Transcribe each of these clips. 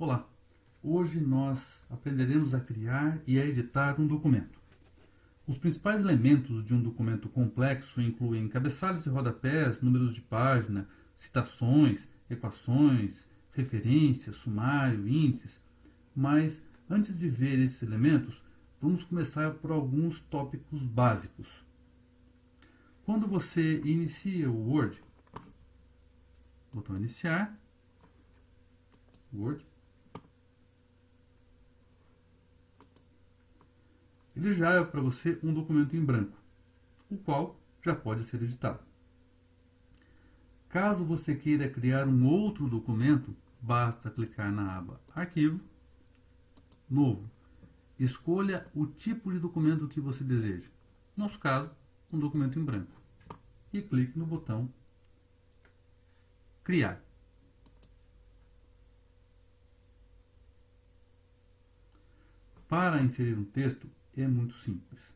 Olá! Hoje nós aprenderemos a criar e a editar um documento. Os principais elementos de um documento complexo incluem cabeçalhos e rodapés, números de página, citações, equações, referências, sumário, índices. Mas antes de ver esses elementos, vamos começar por alguns tópicos básicos. Quando você inicia o Word, botão iniciar, Word, ele já é para você um documento em branco, o qual já pode ser editado. Caso você queira criar um outro documento, basta clicar na aba Arquivo, Novo. Escolha o tipo de documento que você deseja. No nosso caso, um documento em branco. E clique no botão Criar. Para inserir um texto, é muito simples.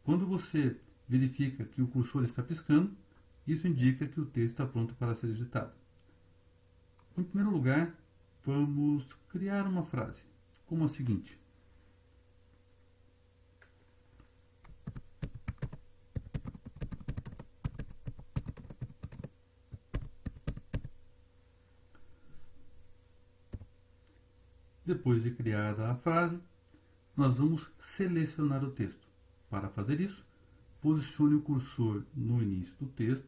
Quando você verifica que o cursor está piscando, isso indica que o texto está pronto para ser editado. Em primeiro lugar, vamos criar uma frase, como a seguinte. Depois de criada a frase, nós vamos selecionar o texto. Para fazer isso, posicione o cursor no início do texto,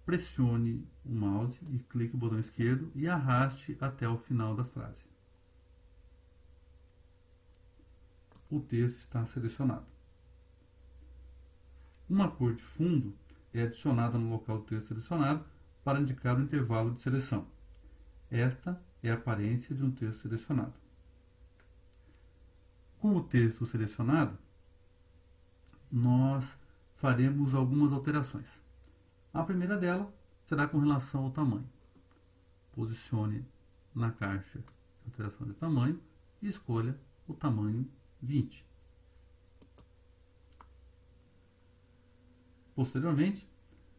pressione o mouse e clique no botão esquerdo e arraste até o final da frase. O texto está selecionado. Uma cor de fundo é adicionada no local do texto selecionado para indicar o intervalo de seleção. Esta é a aparência de um texto selecionado. Com o texto selecionado, nós faremos algumas alterações. A primeira dela será com relação ao tamanho. Posicione na caixa de alteração de tamanho e escolha o tamanho 20. Posteriormente,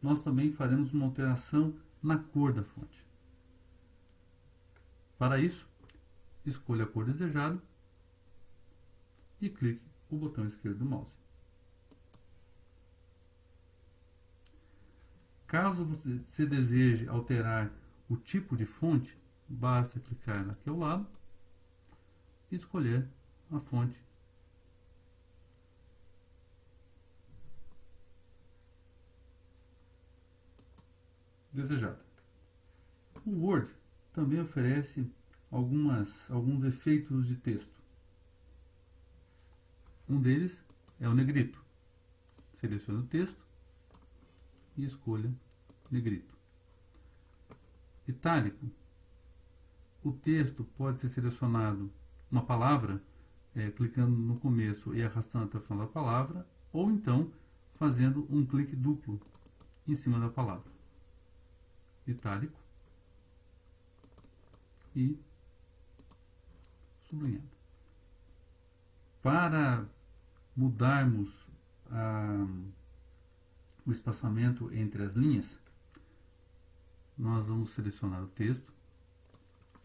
nós também faremos uma alteração na cor da fonte. Para isso, escolha a cor desejada e clique o botão esquerdo do mouse. Caso você deseje alterar o tipo de fonte, basta clicar aqui ao lado e escolher a fonte desejada. O Word também oferece alguns efeitos de texto. Um deles é o negrito. Selecione o texto e escolha negrito. Itálico. O texto pode ser selecionado uma palavra, clicando no começo e arrastando até o final da palavra, ou então fazendo um clique duplo em cima da palavra. Itálico e sublinhado. Para mudarmos o espaçamento entre as linhas, nós vamos selecionar o texto,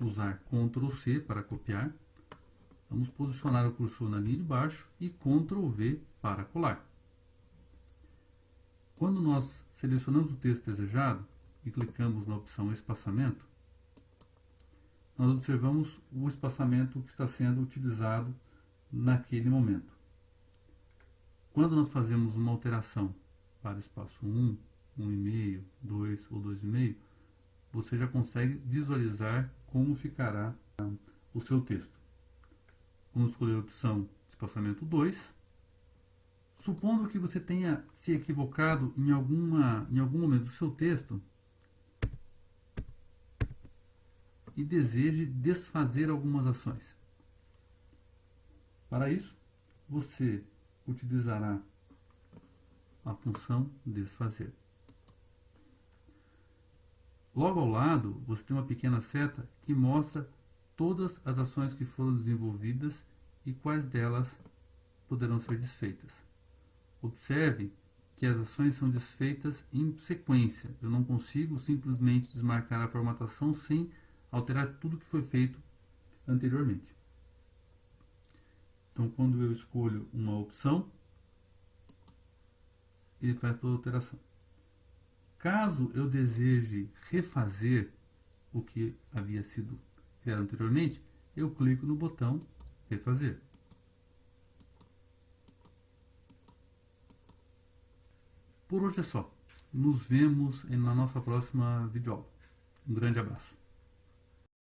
usar Ctrl C para copiar, vamos posicionar o cursor na linha de baixo e Ctrl V para colar. Quando nós selecionamos o texto desejado e clicamos na opção espaçamento, nós observamos o espaçamento que está sendo utilizado naquele momento. Quando nós fazemos uma alteração para espaço 1, 1,5, 2 ou 2,5, você já consegue visualizar como ficará o seu texto. Vamos escolher a opção espaçamento 2. Supondo que você tenha se equivocado em algum momento do seu texto e deseje desfazer algumas ações. Para isso, você utilizará a função desfazer. Logo ao lado, você tem uma pequena seta que mostra todas as ações que foram desenvolvidas e quais delas poderão ser desfeitas. Observe que as ações são desfeitas em sequência. Eu não consigo simplesmente desmarcar a formatação sem alterar tudo que foi feito anteriormente. Então, quando eu escolho uma opção, ele faz toda a alteração. Caso eu deseje refazer o que havia sido criado anteriormente, eu clico no botão refazer. Por hoje é só. Nos vemos na nossa próxima videoaula. Um grande abraço.